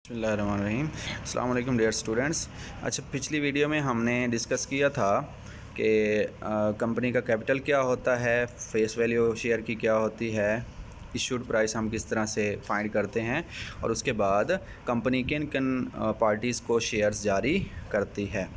बिस्मिल्लाहिर्रहमानिर्रहीम। अस्सलाम वालेकुम डियर स्टूडेंट्स। अच्छा, पिछली वीडियो में हमने डिस्कस किया था कि कंपनी का कैपिटल क्या होता है, फेस वैल्यू शेयर की क्या होती है, इशूड प्राइस हम किस तरह से फाइंड करते हैं और उसके बाद कंपनी किन किन पार्टीज़ को शेयर्स जारी करती है।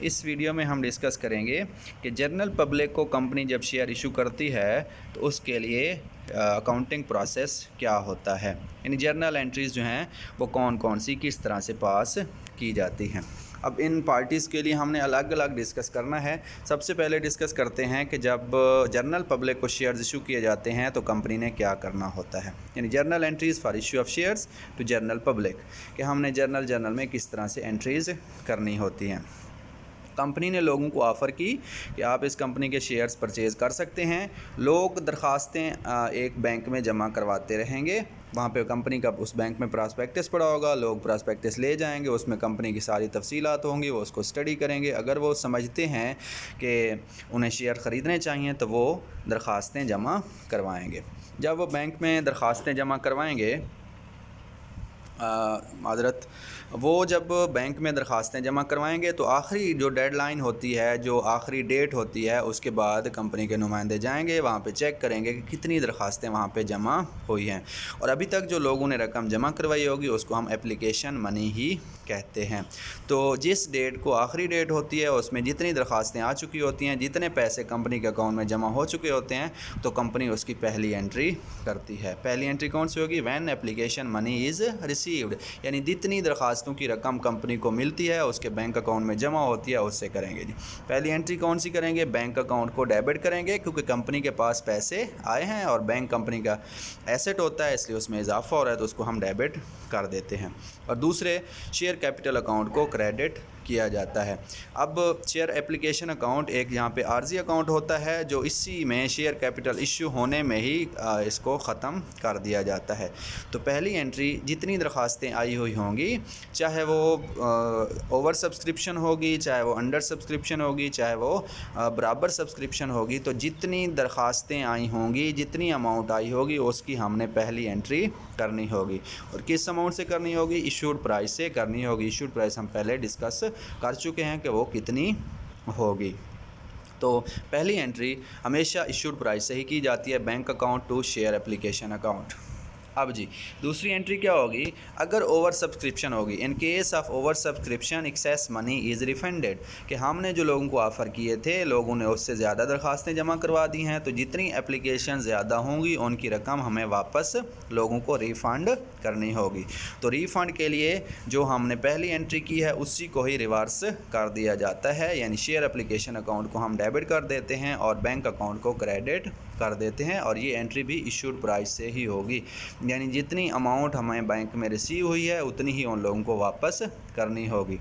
इस वीडियो में हम डिस्कस करेंगे कि जनरल पब्लिक को कंपनी जब शेयर इशू करती है तो उसके लिए अकाउंटिंग प्रोसेस क्या होता है, यानी जर्नल एंट्रीज़ जो हैं वो कौन कौन सी किस तरह से पास की जाती हैं। अब इन पार्टीज़ के लिए हमने अलग अलग डिस्कस करना है। सबसे पहले डिस्कस करते हैं कि जब जनरल पब्लिक को शेयर्स इशू किए जाते हैं तो कंपनी ने क्या करना होता है, यानी journal entries for issue of shares to general public, कि हमने जर्नल में किस तरह से एंट्रीज़ करनी होती हैं। कंपनी ने लोगों को ऑफ़र की कि आप इस कंपनी के शेयर्स परचेज़ कर सकते हैं। लोग दरख्वास्तें एक बैंक में जमा करवाते रहेंगे, वहाँ पे कंपनी का उस बैंक में प्रॉस्पेक्टस पड़ा होगा, लोग प्रॉस्पेक्टस ले जाएंगे, उसमें कंपनी की सारी तफसीलात होंगी, वो उसको स्टडी करेंगे। अगर वो समझते हैं कि उन्हें शेयर ख़रीदने चाहिए तो वो दरख्वास्तें जमा करवाएँगे। जब वो बैंक में दरख्वास्तें जमा करवाएँगे, माज़रत, वो जब बैंक में दरख्वास्तें जमा करवाएंगे तो आखिरी जो डेडलाइन होती है, जो आखिरी डेट होती है, उसके बाद कंपनी के नुमाइंदे जाएंगे, वहाँ पे चेक करेंगे कि कितनी दरख्वास्तें वहाँ पे जमा हुई हैं, और अभी तक जो लोगों ने रकम जमा करवाई होगी उसको हम एप्लीकेशन मनी ही कहते हैं। तो जिस डेट को आखिरी डेट होती है उसमें जितनी दरख्वास्तें आ चुकी होती हैं, जितने पैसे कंपनी के अकाउंट में जमा हो चुके होते हैं, तो कंपनी उसकी पहली एंट्री करती है। पहली एंट्री कौन सी होगी? When application money is received, यानी जितनी दरख्वास्तों की रकम कंपनी को मिलती है उसके बैंक अकाउंट में जमा होती है, उससे करेंगे जी। पहली एंट्री कौन सी करेंगे? बैंक अकाउंट को डेबिट करेंगे, क्योंकि कंपनी के पास पैसे आए हैं और बैंक कंपनी का एसेट होता है, इसलिए उसमें इजाफा हो रहा है तो उसको हम डेबिट कर देते हैं। और दूसरे शेयर कैपिटल अकाउंट को क्रेडिट किया जाता है। अब शेयर एप्लीकेशन अकाउंट एक यहाँ पे आर्जी अकाउंट होता है, जो इसी में शेयर कैपिटल इश्यू होने में ही इसको ख़त्म कर दिया जाता है। तो पहली एंट्री जितनी दरख्वास्तें आई हुई होंगी, चाहे वो ओवर सब्सक्रिप्शन होगी, चाहे वो अंडर सब्सक्रिप्शन होगी, चाहे वो बराबर सब्सक्रिप्शन होगी, तो जितनी दरख्वास्तें आई होंगी, जितनी अमाउंट आई होगी, उसकी हमने पहली एंट्री करनी होगी। और किस अमाउंट से करनी होगी? इशूड प्राइस से करनी होगी। इशूड प्राइस हम पहले डिस्कस कर चुके हैं कि वो कितनी होगी। तो पहली एंट्री हमेशा इशूड प्राइस से ही की जाती है, bank account to share application account. अब जी दूसरी एंट्री क्या होगी? अगर ओवर सब्सक्रिप्शन होगी, in case of over subscription excess money is refunded, कि हमने जो लोगों को ऑफ़र किए थे, लोगों ने उससे ज़्यादा दरख्वास्तें जमा करवा दी हैं, तो जितनी एप्लीकेशन ज़्यादा होंगी उनकी रकम हमें वापस लोगों को रिफ़ंड करनी होगी। तो रिफ़ंड के लिए जो हमने पहली एंट्री की है उसी को ही रिवर्स कर दिया जाता है, यानी शेयर एप्लीकेशन अकाउंट को हम डेबिट कर देते हैं और बैंक अकाउंट को क्रेडिट कर देते हैं, और ये एंट्री भी इशूड प्राइस से ही होगी, यानी जितनी अमाउंट हमें बैंक में रिसीव हुई है उतनी ही उन लोगों को वापस करनी होगी।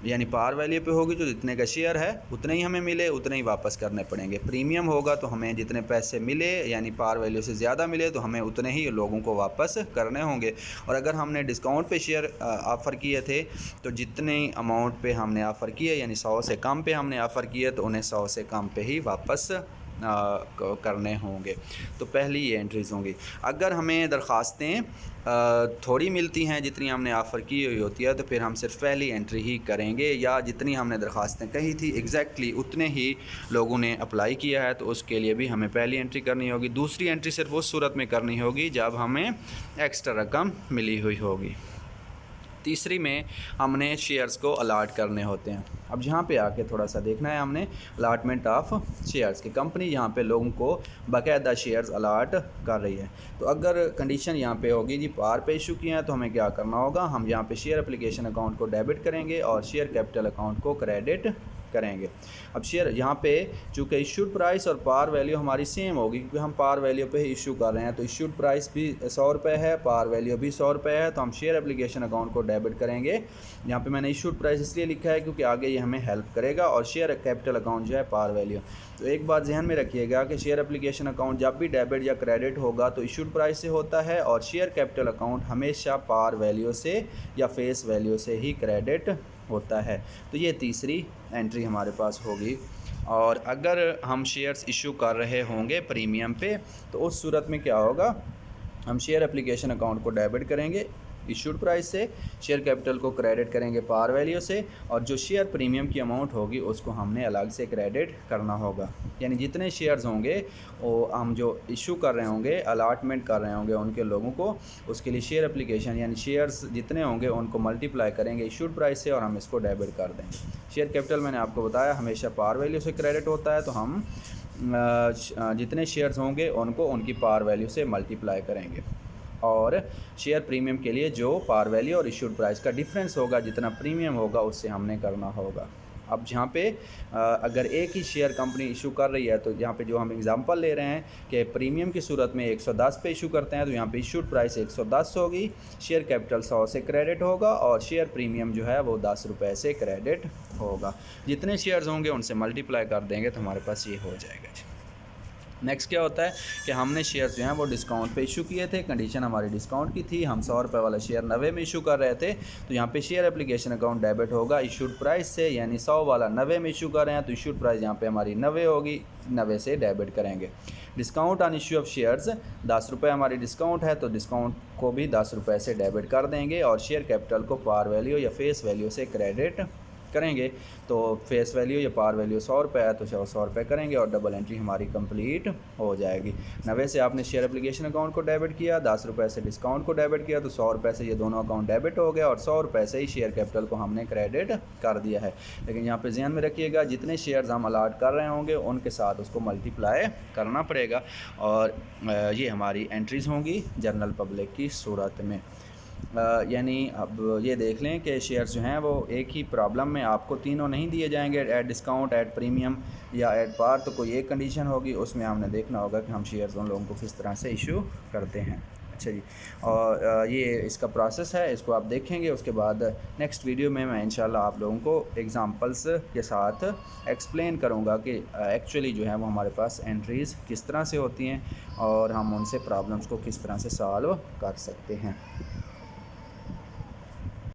यानी पार वैल्यू पे होगी तो जितने का शेयर है उतने ही हमें मिले, उतने ही वापस करने पड़ेंगे। प्रीमियम होगा तो हमें जितने पैसे मिले, यानी पार वैल्यू से ज़्यादा मिले, तो हमें उतने ही लोगों को वापस करने होंगे। और अगर हमने डिस्काउंट पे शेयर ऑफ़र किए थे तो जितने अमाउंट पे हमने ऑफ़र किए, यानी 100 से कम पे हमने ऑफ़र किए, तो उन्हें 100 से कम पे ही वापस करने होंगे। तो पहली ये एंट्रीज़ होंगी। अगर हमें दरख्वास्तें थोड़ी मिलती हैं जितनी हमने ऑफ़र की हुई होती है, तो फिर हम सिर्फ पहली एंट्री ही करेंगे, या जितनी हमने दरख्वास्तें कही थी एग्जैक्टली उतने ही लोगों ने अप्लाई किया है तो उसके लिए भी हमें पहली एंट्री करनी होगी। दूसरी एंट्री सिर्फ उस सूरत में करनी होगी जब हमें एक्स्ट्रा रकम मिली हुई होगी। तीसरी में हमने शेयर्स को अलाट करने होते हैं। अब यहाँ पे आके थोड़ा सा देखना है हमने अलाटमेंट ऑफ शेयर्स की। कंपनी यहाँ पे लोगों को बाकायदा शेयर्स अलाट कर रही है। तो अगर कंडीशन यहाँ पे होगी जी पार पे इशू किए हैं, तो हमें क्या करना होगा? हम यहाँ पे शेयर एप्लीकेशन अकाउंट को डेबिट करेंगे और शेयर कैपिटल अकाउंट को क्रेडिट करेंगे। अब शेयर यहाँ पे चूँकि इशूड प्राइस और पार वैल्यू हमारी सेम होगी, क्योंकि हम पार वैल्यू पे ही इशू कर रहे हैं, तो इशूड प्राइस भी 100 रुपये है, पार वैल्यू भी 100 रुपये है, तो हम शेयर एप्लीकेशन अकाउंट को डेबिट करेंगे। यहाँ पे मैंने इशूड प्राइस इसलिए लिखा है क्योंकि आगे ये हमें हेल्प करेगा, और शेयर कैपिटल अकाउंट जो है पार वैल्यू। तो एक बात ध्यान में रखिएगा कि शेयर एप्लीकेशन अकाउंट जब भी डेबिट या क्रेडिट होगा तो इशूड प्राइस से होता है, और शेयर कैपिटल अकाउंट हमेशा पार वैल्यू से या फेस वैल्यू से ही क्रेडिट होता है। तो ये तीसरी एंट्री हमारे पास होगी। और अगर हम शेयर्स इशू कर रहे होंगे प्रीमियम पे, तो उस सूरत में क्या होगा? हम शेयर एप्लीकेशन अकाउंट को डेबिट करेंगे इशूड प्राइस से, शेयर कैपिटल को क्रेडिट करेंगे पार वैल्यू से, और जो शेयर प्रीमियम की अमाउंट होगी उसको हमने अलग से क्रेडिट करना होगा। यानी जितने शेयर्स होंगे वो हम जो इशू कर रहे होंगे, अलाटमेंट कर रहे होंगे उनके लोगों को, उसके लिए शेयर एप्लीकेशन यानी शेयर्स जितने होंगे उनको मल्टीप्लाई करेंगे इशूड प्राइस से और हम इसको डेबिट कर देंगे। शेयर कैपिटल मैंने आपको बताया हमेशा पार वैल्यू से क्रेडिट होता है, तो हम जितने शेयर्स होंगे उनको उनकी पार वैल्यू से मल्टीप्लाई करेंगे। और शेयर प्रीमियम के लिए जो पार वैल्यू और इशूड प्राइस का डिफरेंस होगा, जितना प्रीमियम होगा उससे हमने करना होगा। अब यहाँ पे अगर एक ही शेयर कंपनी इशू कर रही है, तो यहाँ पे जो हम एग्जांपल ले रहे हैं कि प्रीमियम की सूरत में 110 पे इशू करते हैं, तो यहाँ पे इशूड प्राइस 110 होगी, शेयर कैपिटल 100 से क्रेडिट होगा और शेयर प्रीमियम जो है वो 10 रुपये से क्रेडिट होगा। जितने शेयर्स होंगे उनसे मल्टीप्लाई कर देंगे तो हमारे पास ये हो जाएगा जी। नेक्स्ट क्या होता है कि हमने शेयर्स जो हैं वो डिस्काउंट पे इशू किए थे, कंडीशन हमारी डिस्काउंट की थी, हम 100 रुपये वाला शेयर 90 में इशू कर रहे थे, तो यहाँ पे शेयर एप्लीकेशन अकाउंट डेबिट होगा इशूड प्राइस से, यानी 100 वाला 90 में इशू कर रहे हैं तो इशूड प्राइस यहाँ पे हमारी 90 होगी, 90 से डेबिट करेंगे। Discount on issue of shares 10 रुपये हमारी डिस्काउंट है, तो डिस्काउंट को भी 10 रुपये से डेबिट कर देंगे और शेयर कैपिटल को पार वैल्यू या फेस वैल्यू से क्रेडिट करेंगे। तो फेस वैल्यू या पार वैल्यू 100 रुपये है तो 100 रुपये करेंगे और डबल एंट्री हमारी कंप्लीट हो जाएगी। 90 से आपने शेयर एप्लीकेशन अकाउंट को डेबिट किया, 10 रुपये से डिस्काउंट को डेबिट किया, तो 100 रुपये से ये दोनों अकाउंट डेबिट हो गया और 100 रुपये से ही शेयर कैपिटल को हमने क्रेडिट कर दिया है। लेकिन यहाँ पे ध्यान में रखिएगा जितने शेयर्स हम अलाट कर रहे होंगे उनके साथ उसको मल्टीप्लाई करना पड़ेगा और ये हमारी एंट्रीज़ होंगी जनरल पब्लिक की सूरत में। यानी अब ये देख लें कि शेयर्स जो हैं वो एक ही प्रॉब्लम में आपको तीनों नहीं दिए जाएंगे, ऐड डिस्काउंट, ऐड प्रीमियम या ऐड पार, तो कोई एक कंडीशन होगी, उसमें हमने देखना होगा कि हम शेयर्स उन लोगों को किस तरह से इशू करते हैं। अच्छा जी, और ये इसका प्रोसेस है, इसको आप देखेंगे। उसके बाद नेक्स्ट वीडियो में मैं इंशाल्लाह आप लोगों को एग्जांपल्स के साथ एक्सप्लेन करूँगा कि एक्चुअली जो है वो हमारे पास एंट्रीज़ किस तरह से होती हैं और हम उनसे प्रॉब्लम्स को किस तरह से सॉल्व कर सकते हैं।